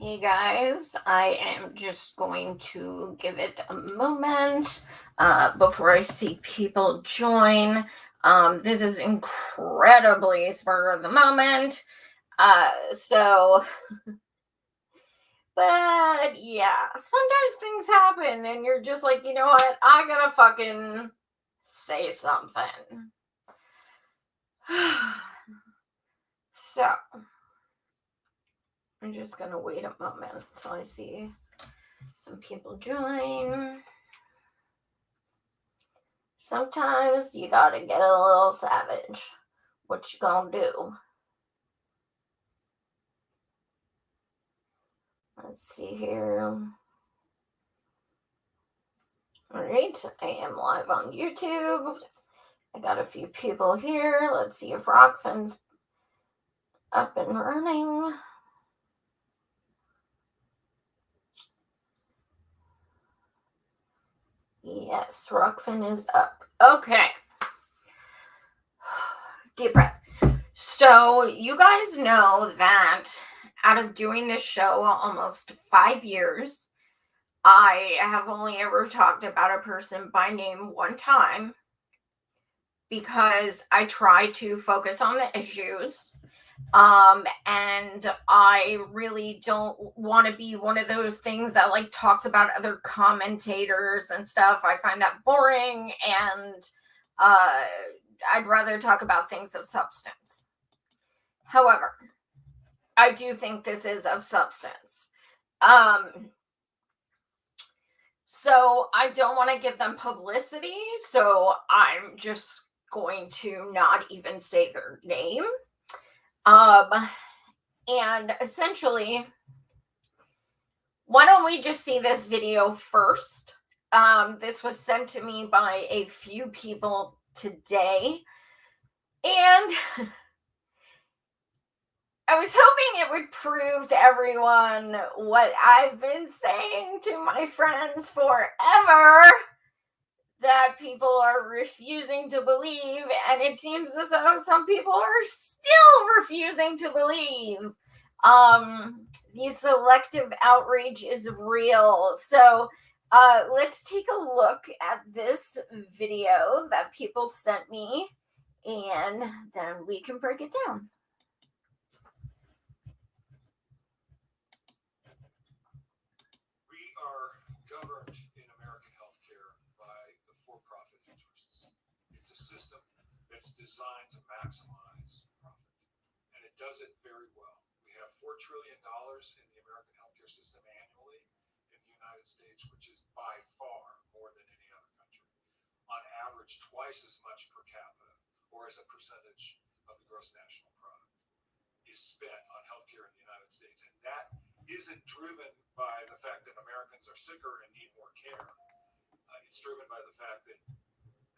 Hey guys, I am just going to give it a moment before I see people join. This is incredibly spur of the moment. So, but yeah, sometimes things happen and you're just like, you know what? I gotta fucking say something. So, I'm just gonna wait a moment until I see some people join. Sometimes you gotta get a little savage. What you gonna do? Let's see here. Alright, I am live on YouTube. I got a few people here. Let's see if Rockfin's up and running. Yes, Rockfin is up. Okay. Deep breath. So, you guys know that out of doing this show almost 5 years, I have only ever talked about a person by name one time because I try to focus on the issues. And I really don't want to be one of those things that like talks about other commentators and stuff. I find that boring, and I'd rather talk about things of substance. However, I do think this is of substance. So I don't want to give them publicity, so I'm just going to not even say their name. And essentially, why don't we just see this video first? This was sent to me by a few people today, and I was hoping it would prove to everyone what I've been saying to my friends forever, that people are refusing to believe, and it seems as though some people are still refusing to believe. The selective outrage is real. So let's take a look at this video that people sent me, and then we can break it down. We are governed in American healthcare by the for-profit interests. It's a system that's designed to maximize profit, and it does it very well. We have $4 trillion in the American healthcare system annually in the United States, which is by far more than any other country. On average, twice as much per capita, or as a percentage of the gross national product, is spent on healthcare in the United States, and that isn't driven by the fact that Americans are sicker and need more care. It's driven by the fact that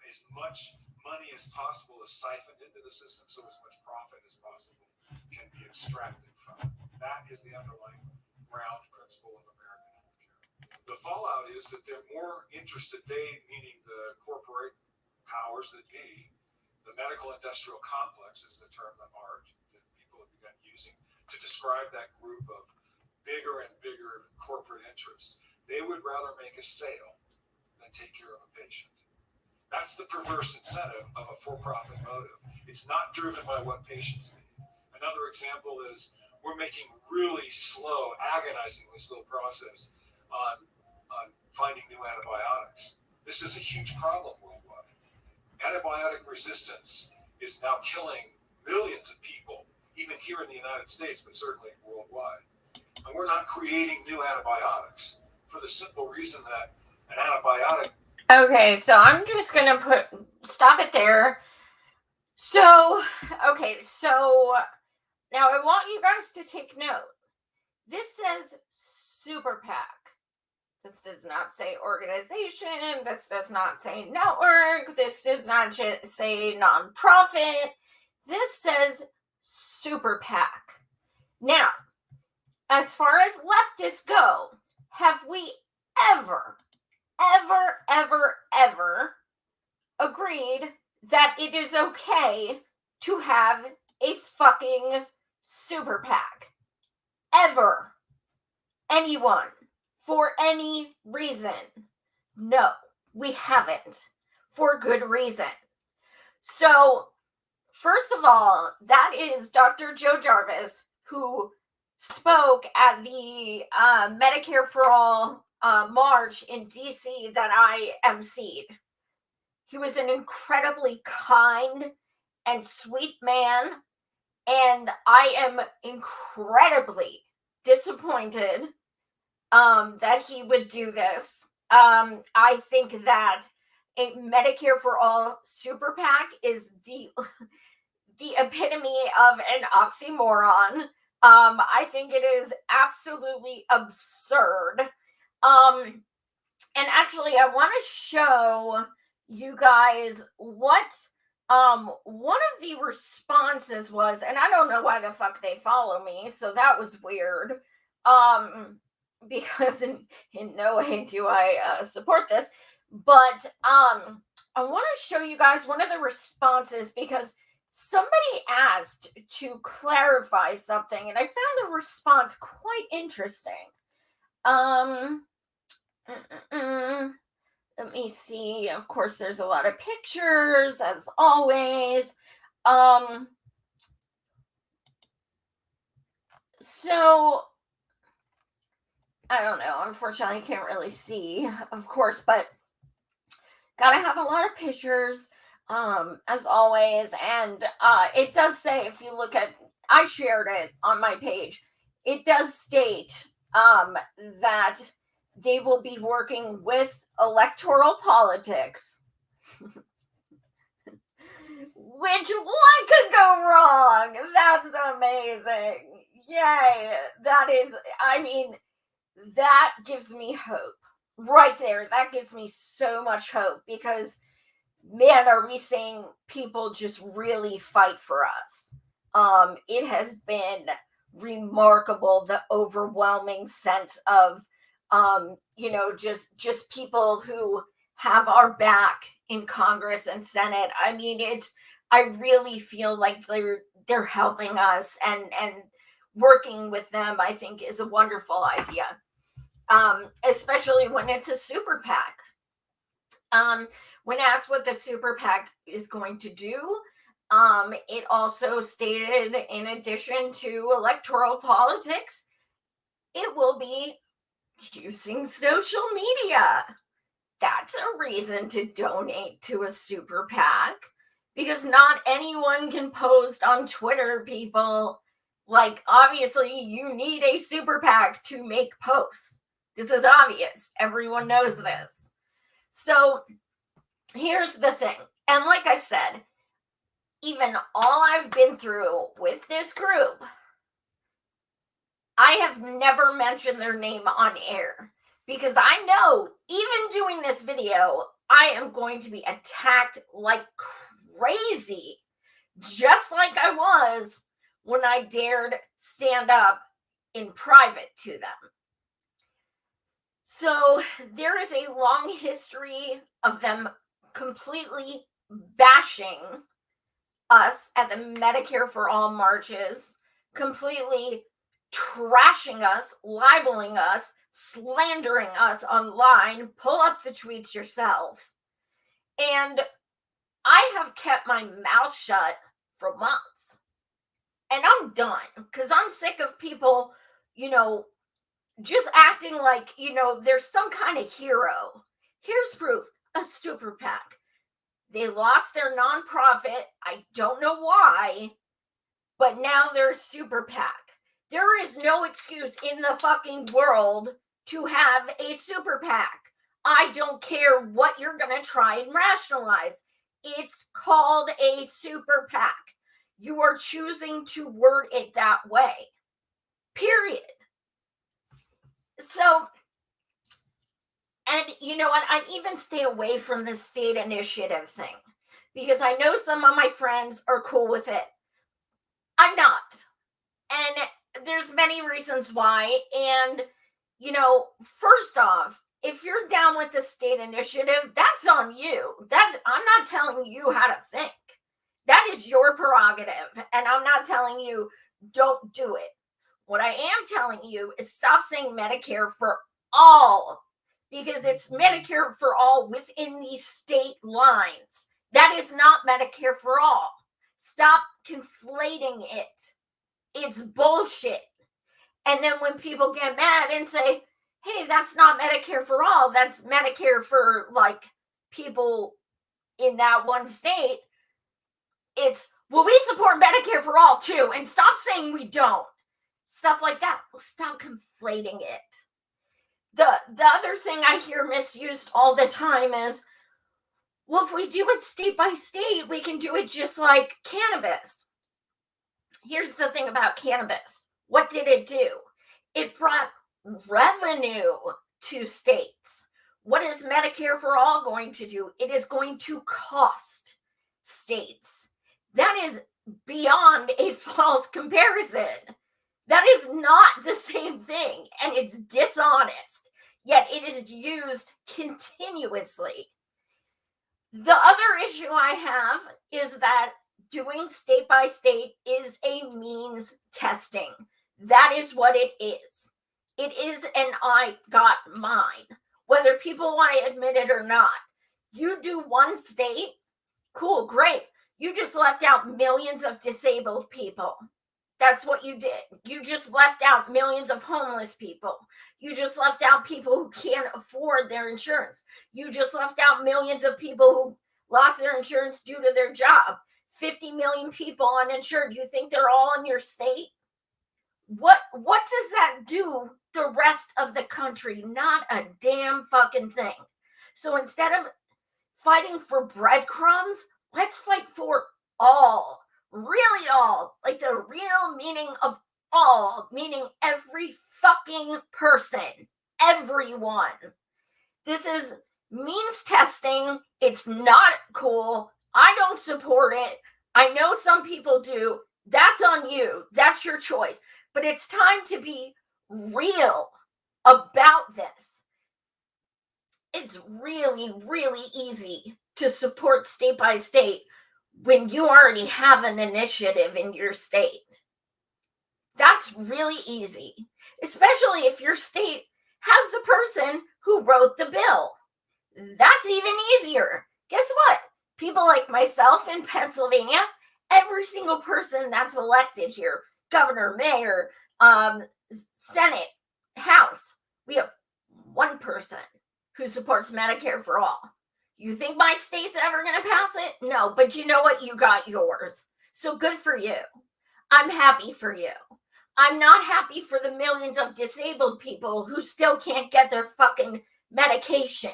as much money as possible is siphoned into the system, so as much profit as possible can be extracted from it. That is the underlying ground principle of American healthcare. The fallout is that they're more interested, meaning the corporate powers that be, the medical industrial complex is the term that people have begun using to describe that group of bigger and bigger corporate interests. They would rather make a sale than take care of a patient. That's the perverse incentive of a for-profit motive. It's not driven by what patients need. Another example is we're making really slow, agonizingly slow process on finding new antibiotics. This is a huge problem worldwide. Antibiotic resistance is now killing millions of people, even here in the United States, but certainly worldwide. And we're not creating new antibiotics for the simple reason that an antibiotic. Okay, so I'm just gonna stop it there. So, okay, so now I want you guys to take note. This says Super Pac. This does not say organization. This does not say network. This does not say nonprofit. This says Super PAC. Now, as far as leftists go, have we ever agreed that it is okay to have a fucking Super PAC? Ever. anyone for any reason? No, we haven't, for good reason. So, first of all, that is Dr. Joe Jarvis, who spoke at the Medicare for All march in DC that I emceed. He was an incredibly kind and sweet man, and I am incredibly disappointed that he would do this. I think that a Medicare for All Super PAC is the epitome of an oxymoron. I think it is absolutely absurd. And actually, I want to show you guys what one of the responses was, and I don't know why the fuck they follow me, so that was weird. Because in no way do I support this, but I want to show you guys one of the responses because somebody asked to clarify something, and I found the response quite interesting. Let me see. Of course, there's a lot of pictures, as always. So I don't know. Unfortunately, I can't really see, of course, but gotta have a lot of pictures, as always. And it does say, if you look at, I shared it on my page, it does state that they will be working with electoral politics. Which, what could go wrong? That's amazing. Yay. That is, I mean, that gives me hope right there. That gives me so much hope because, man, are we seeing people just really fight for us. It has been remarkable, the overwhelming sense of just people who have our back in Congress and Senate. I mean, I really feel like they're helping us, and working with them, I think, is a wonderful idea. Especially when it's a super PAC. When asked what the super PAC is going to do, it also stated, in addition to electoral politics, it will be using social media. That's a reason to donate to a super PAC, because not anyone can post on Twitter, people. Like, obviously, you need a super PAC to make posts. This is obvious. Everyone knows this. So here's the thing. And like I said, even all I've been through with this group, I have never mentioned their name on air because I know, even doing this video, I am going to be attacked like crazy, just like I was when I dared stand up in private to them. So there is a long history of them completely bashing us at the Medicare for All marches, completely trashing us, libeling us, slandering us online. Pull up the tweets yourself. And I have kept my mouth shut for months. And I'm done because I'm sick of people, just acting like, there's some kind of hero. Here's proof. A super PAC. They lost their nonprofit. I don't know why, but now they're a super PAC. There is no excuse in the fucking world to have a super PAC. I don't care what you're going to try and rationalize. It's called a super PAC. You are choosing to word it that way. Period. So, and you know what? I even stay away from the state initiative thing because I know some of my friends are cool with it. I'm not. And there's many reasons why. And, first off, if you're down with the state initiative, that's on you. I'm not telling you how to think. That is your prerogative. And I'm not telling you don't do it. What I am telling you is stop saying Medicare for all, because it's Medicare for all within these state lines. That is not Medicare for all. Stop conflating it. It's bullshit. And then when people get mad and say, hey, that's not Medicare for all, that's Medicare for like people in that one state, it's, well, we support Medicare for all too, and stop saying we don't. Stuff like that. Well, stop conflating it. The other thing I hear misused all the time is, well, if we do it state by state, we can do it just like cannabis. Here's the thing about cannabis. What did it do? It brought revenue to states. What is Medicare for all going to do? It is going to cost states. That is beyond a false comparison. That is not the same thing, and it's dishonest, yet it is used continuously. The other issue I have is that doing state by state is a means testing. That is what it is. It is an I got mine, whether people want to admit it or not. You do one state, cool, great. You just left out millions of disabled people. That's what you did. You just left out millions of homeless people. You just left out people who can't afford their insurance. You just left out millions of people who lost their insurance due to their job. 50 million people uninsured. You think they're all in your state? What does that do the rest of the country? Not a damn fucking thing. So instead of fighting for breadcrumbs, let's fight for all. Really all. Like the real meaning of all, meaning every fucking person. Everyone. This is means testing. It's not cool. I don't support it. I know some people do. That's on you. That's your choice. But it's time to be real about this. It's really, really easy to support state by state when you already have an initiative in your state. That's really easy, especially if your state has the person who wrote the bill. That's even easier. Guess what? People like myself in Pennsylvania, every single person that's elected here, governor, mayor, Senate, House, we have one person who supports Medicare for all. You think my state's ever going to pass it? No, but you know what? You got yours. So good for you. I'm happy for you. I'm not happy for the millions of disabled people who still can't get their fucking medication.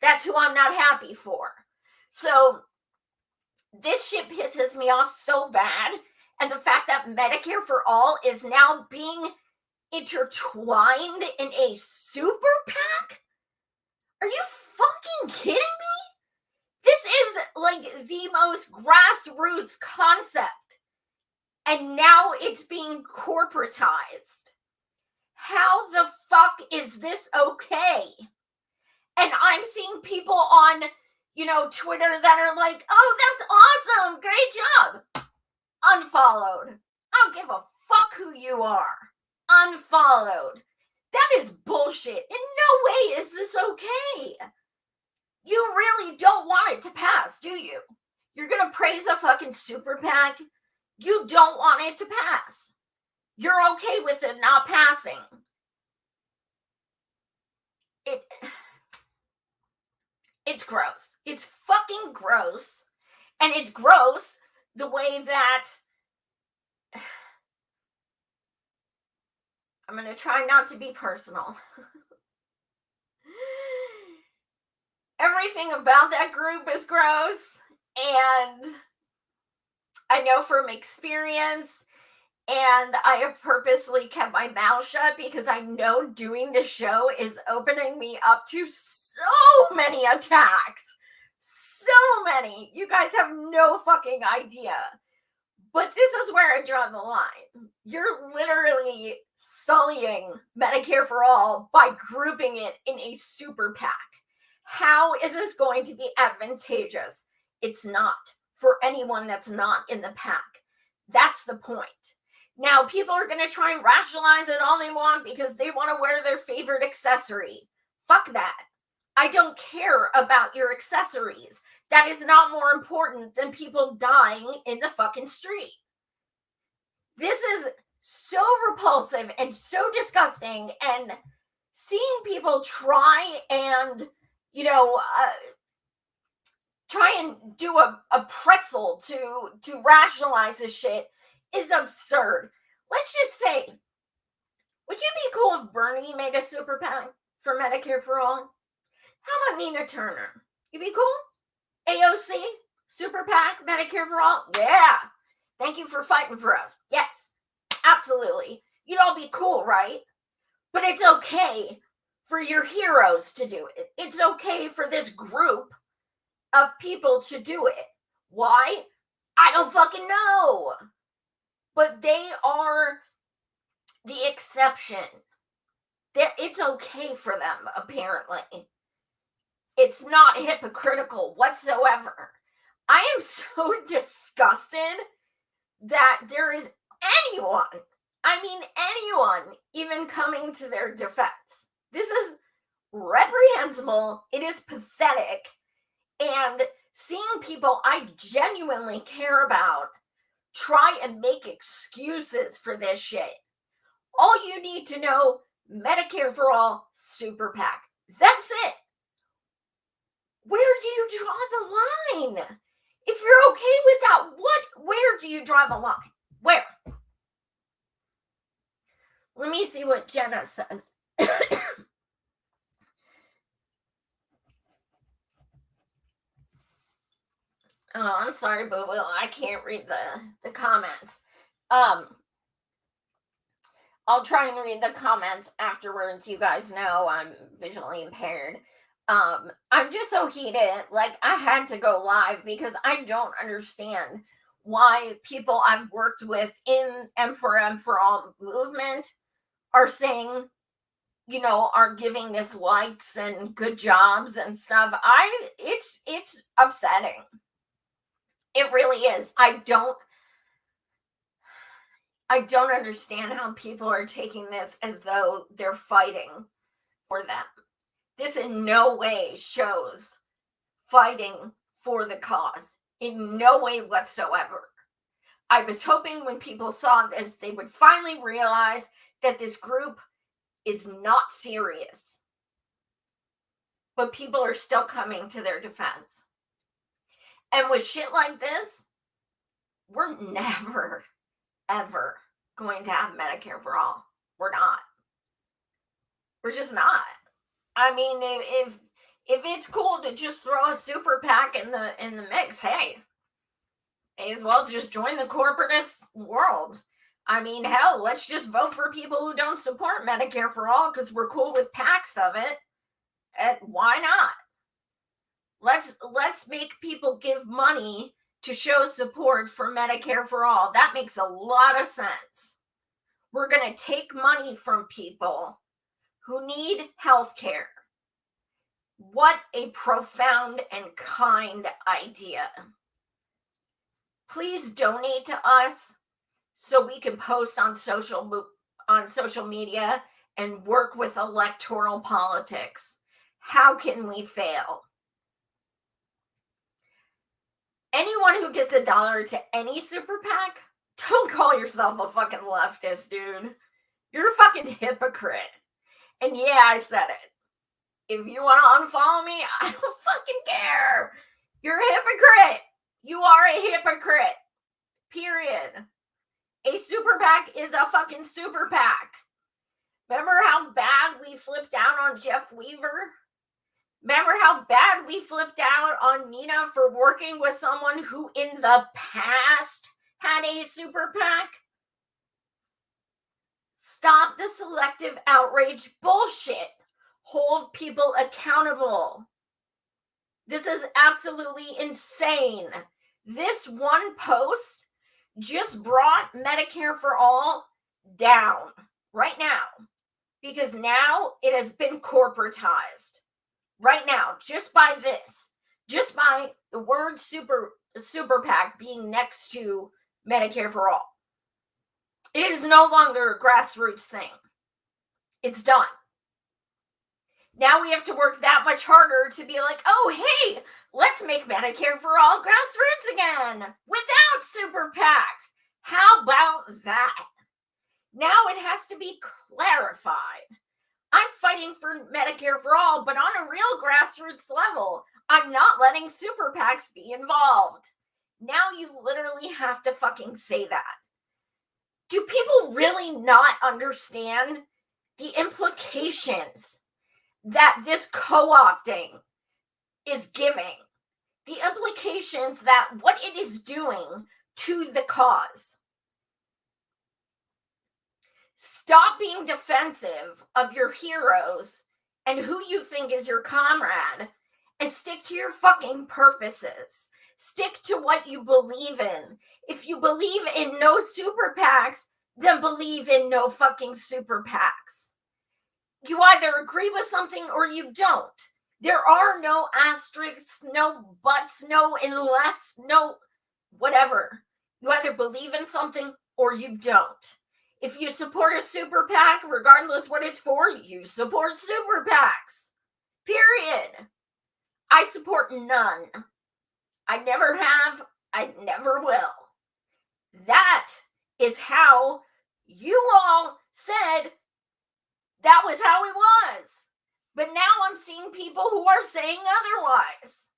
That's who I'm not happy for. So this shit pisses me off so bad. And the fact that Medicare for all is now being intertwined in a super PAC? Are you fucking kidding me? This is like the most grassroots concept. And now it's being corporatized. How the fuck is this okay? And I'm seeing people on, Twitter that are like, oh, that's awesome. Great job. Unfollowed. I don't give a fuck who you are. Unfollowed. That is bullshit. In no way is this okay. You really don't want it to pass, do you? You're going to praise a fucking super PAC? You don't want it to pass. You're okay with it not passing. It's gross. It's fucking gross. And it's gross the way that I'm going to try not to be personal. Everything about that group is gross. And I know from experience, and I have purposely kept my mouth shut because I know doing the show is opening me up to so many attacks. So many. You guys have no fucking idea. But this is where I draw the line. You're literally sullying Medicare for all by grouping it in a super PAC. How is this going to be advantageous? It's not for anyone that's not in the PAC. That's the point. Now, people are going to try and rationalize it all they want because they want to wear their favorite accessory. Fuck that. I don't care about your accessories. That is not more important than people dying in the fucking street. This is so repulsive and so disgusting, and seeing people try and, try and do a pretzel to rationalize this shit is absurd. Let's just say, would you be cool if Bernie made a super PAC for Medicare for All? How about Nina Turner? You be cool? AOC, super PAC, Medicare for All? Yeah. Thank you for fighting for us. Yes, absolutely. You'd all be cool, right? But it's okay for your heroes to do it. It's okay for this group of people to do it. Why? I don't fucking know. But they are the exception. It's okay for them, apparently. It's not hypocritical whatsoever. I am so disgusted that there is anyone even coming to their defense. This is reprehensible. It is pathetic. And seeing people I genuinely care about try and make excuses for this shit. All you need to know, Medicare for All, super PAC. That's it. Where do you draw the line? If you're okay with that, where do you draw the line? Where? Let me see what Jenna says. Oh, I'm sorry, Boo Boo. I can't read the comments. I'll try and read the comments afterwards. You guys know I'm visually impaired. I'm just so heated. Like, I had to go live because I don't understand why people I've worked with in M4M for All movement are saying, are giving this likes and good jobs and stuff. It's upsetting. It really is. I don't understand how people are taking this as though they're fighting for them. This in no way shows fighting for the cause. In no way whatsoever. I was hoping when people saw this, they would finally realize that this group is not serious. But people are still coming to their defense. And with shit like this, we're never, ever going to have Medicare for All. We're not. We're just not. I mean, if it's cool to just throw a super PAC in the mix, hey, may as well just join the corporatist world. I mean, hell, let's just vote for people who don't support Medicare for All because we're cool with PACs of it. And why not? Let's make people give money to show support for Medicare for All. That makes a lot of sense. We're going to take money from people who need health care. What a profound and kind idea. Please donate to us so we can post on social media and work with electoral politics. How can we fail? Anyone who gives $1 to any super PAC, don't call yourself a fucking leftist, dude. You're a fucking hypocrite. And yeah, I said it. If you want to unfollow me, I don't fucking care. You're a hypocrite. You are a hypocrite. Period. A super PAC is a fucking super PAC. Remember how bad we flipped out on Jeff Weaver? Remember how bad we flipped out on Nina for working with someone who in the past had a super PAC? Stop the selective outrage bullshit. Hold people accountable. This is absolutely insane. This one post just brought Medicare for All down right now because now it has been corporatized. Right now, just by this, just by the word super PAC being next to Medicare for All. It is no longer a grassroots thing. It's done. Now we have to work that much harder to be like, oh, hey, let's make Medicare for all grassroots again without super PACs. How about that? Now it has to be clarified. I'm fighting for Medicare for all, but on a real grassroots level, I'm not letting super PACs be involved. Now you literally have to fucking say that. Do people really not understand the implications that this co-opting is giving? The implications that what it is doing to the cause. Stop being defensive of your heroes and who you think is your comrade, and stick to your fucking purposes. Stick to what you believe in. If you believe in no super PACs, then believe in no fucking super PACs. You either agree with something or you don't. There are no asterisks, no buts, no unless, no whatever. You either believe in something or you don't. If you support a super PAC, regardless what it's for, you support super PACs. Period. I support none. I never have. I never will. That is how you all said that was how it was. But now I'm seeing people who are saying otherwise.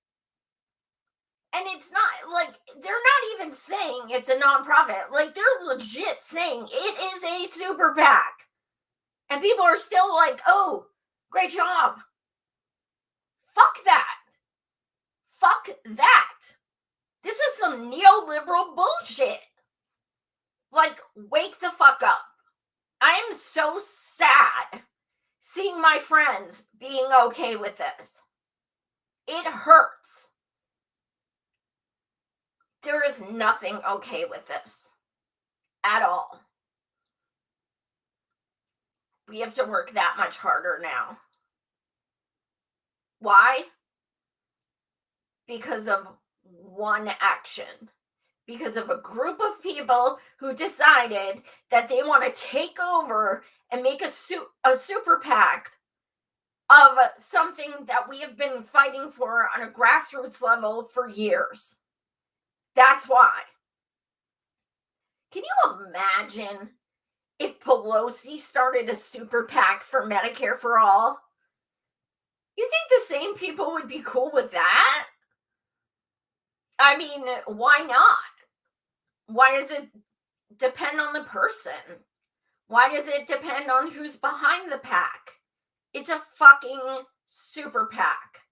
And it's not like, they're not even saying it's a nonprofit. Like, they're legit saying it is a super PAC. And people are still like, oh, great job. Fuck that. Fuck that. This is some neoliberal bullshit. Like, wake the fuck up. I am so sad seeing my friends being okay with this. It hurts. There is nothing okay with this at all. We have to work that much harder now. Why? Because of one action. Because of a group of people who decided that they want to take over and make a super PAC of something that we have been fighting for on a grassroots level for years. That's why. Can you imagine if Pelosi started a super PAC for Medicare for all? You think the same people would be cool with that? I mean, why not? Why does it depend on the person? Why does it depend on who's behind the PAC? It's a fucking super PAC.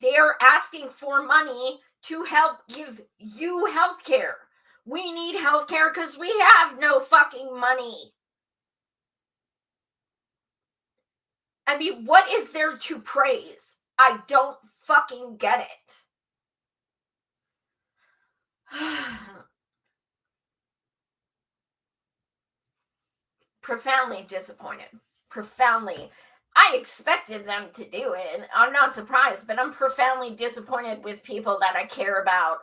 They are asking for money to help give you healthcare. We need healthcare because we have no fucking money. I mean, what is there to praise? I don't fucking get it. Profoundly disappointed. Profoundly. I expected them to do it. I'm not surprised, but I'm profoundly disappointed with people that I care about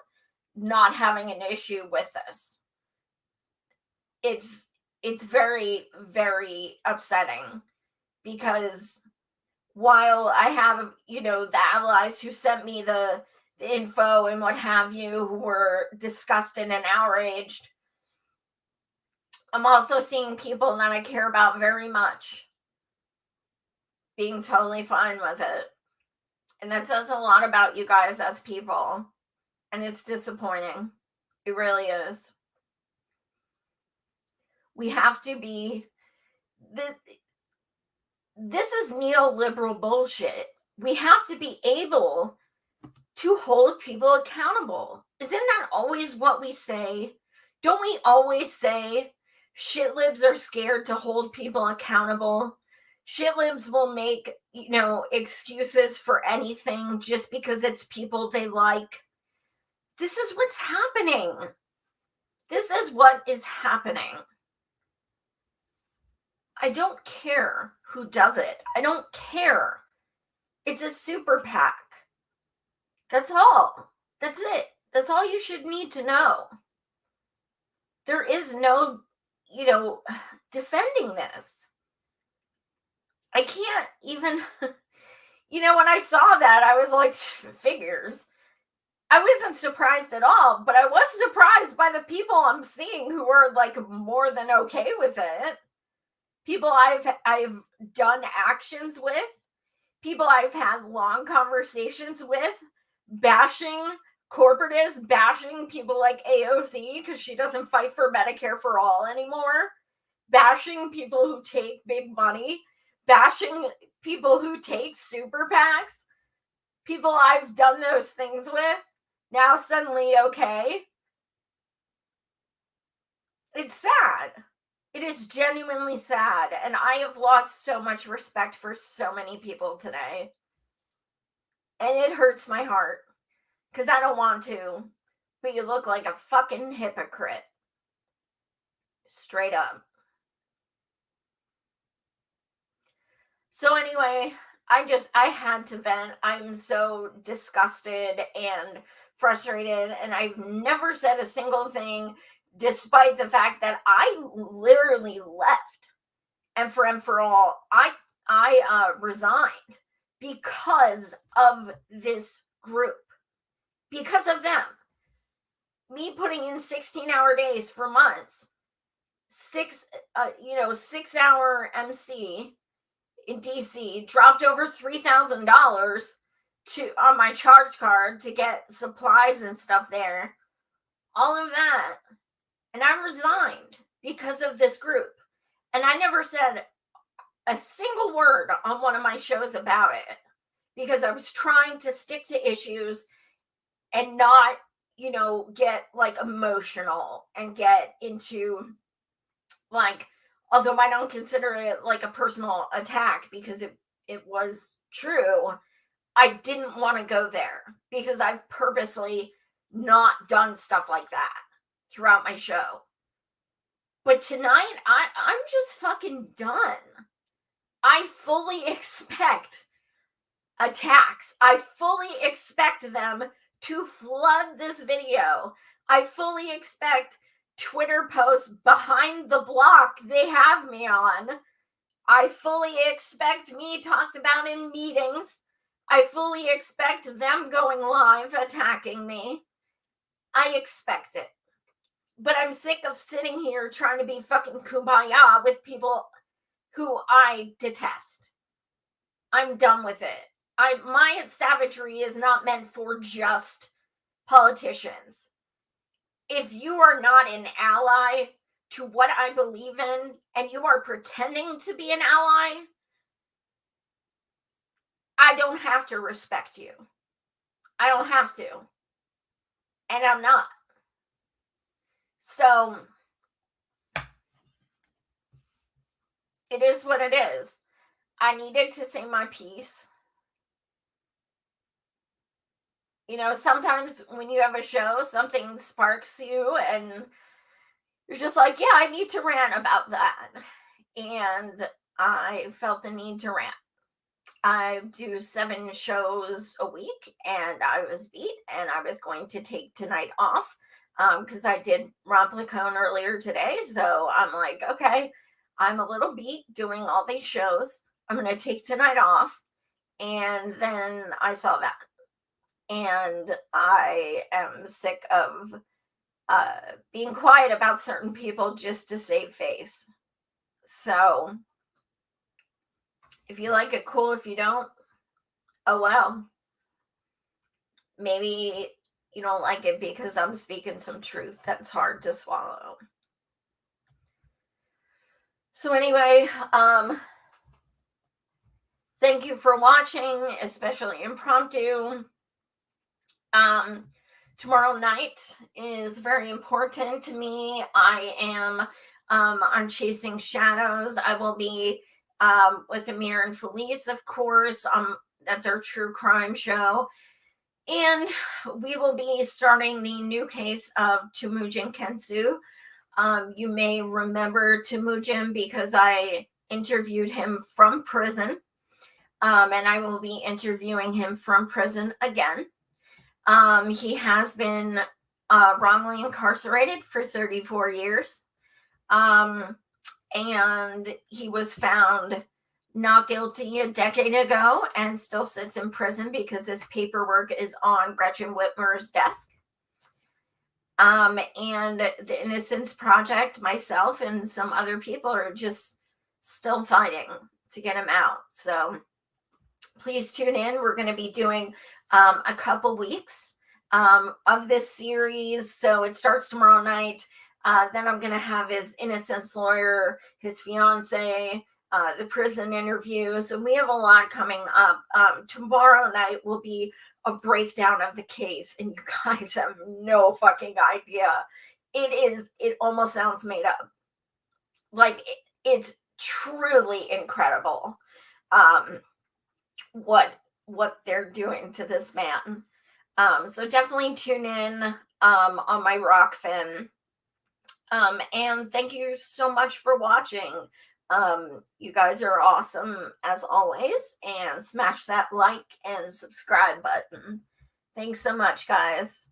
not having an issue with this. It's very, very upsetting, because while I have, the allies who sent me the info and what have you, who were disgusted and outraged, I'm also seeing people that I care about very much being totally fine with it. And that says a lot about you guys as people. And it's disappointing. It really is. We have to be... This is neoliberal bullshit. We have to be able to hold people accountable. Isn't that always what we say? Don't we always say shitlibs are scared to hold people accountable? Shitlibs will make, excuses for anything just because it's people they like. This is what's happening. This is what is happening. I don't care who does it. I don't care. It's a super PAC. That's all. That's it. That's all you should need to know. There is no, defending this. I can't even, when I saw that, I was like, figures. I wasn't surprised at all, but I was surprised by the people I'm seeing who are like more than okay with it. People I've done actions with, people I've had long conversations with, bashing corporatists, bashing people like AOC because she doesn't fight for Medicare for all anymore, bashing people who take big money, bashing people who take super PACs, people I've done those things with, now suddenly okay. It's sad. It is genuinely sad, and I have lost so much respect for so many people today. And it hurts my heart, because I don't want to, but you look like a fucking hypocrite. Straight up. So anyway, I had to vent. I'm so disgusted and frustrated, and I've never said a single thing, despite the fact that I literally left. And for all, I resigned because of this group, because of them. Me putting in 16-hour days for months, 6-hour MC in DC, dropped over $3,000 on my charge card to get supplies and stuff there, all of that, and I resigned because of this group. And I never said a single word on one of my shows about it, because I was trying to stick to issues and not, get like emotional and get into like, although I don't consider it like a personal attack because it was true, I didn't want to go there because I've purposely not done stuff like that throughout my show. But tonight, I'm just fucking done. I fully expect attacks. I fully expect them to flood this video. I fully expect Twitter posts behind the block they have me on. I fully expect me talked about in meetings. I fully expect them going live attacking me. I expect it. But I'm sick of sitting here trying to be fucking kumbaya with people who I detest. I'm done with it. My savagery is not meant for just politicians. If you are not an ally to what I believe in and you are pretending to be an ally, I don't have to respect you. I don't have to. And I'm not. So it is what it is. I needed to say my piece. Sometimes when you have a show, something sparks you and you're just like, yeah, I need to rant about that. And I felt the need to rant. I do 7 shows a week and I was beat, and I was going to take tonight off because I did Romplicone earlier today. So I'm like, okay, I'm a little beat doing all these shows. I'm going to take tonight off. And then I saw that. And I am sick of being quiet about certain people just to save face. So if you like it, cool. If you don't, oh well. Maybe you don't like it because I'm speaking some truth that's hard to swallow. So anyway, thank you for watching, especially impromptu. Tomorrow night is very important to me. I am on Chasing Shadows. I will be with Amir and Felice, of course. That's our true crime show. And we will be starting the new case of Temujin Kensu. You may remember Temujin because I interviewed him from prison. And I will be interviewing him from prison again. He has been wrongly incarcerated for 34 years. And he was found not guilty a decade ago and still sits in prison because his paperwork is on Gretchen Whitmer's desk. And the Innocence Project, myself, and some other people are just still fighting to get him out. So please tune in. We're going to be doing a couple weeks of this series. So it starts tomorrow night. Then I'm going to have his innocence lawyer, his fiance, the prison interviews. So we have a lot coming up. Tomorrow night will be a breakdown of the case, and you guys have no fucking idea. It almost sounds made up. Like, it's truly incredible what they're doing to this man. So definitely tune in on my Rockfin. And thank you so much for watching. You guys are awesome as always, and smash that like and subscribe button. Thanks so much, guys.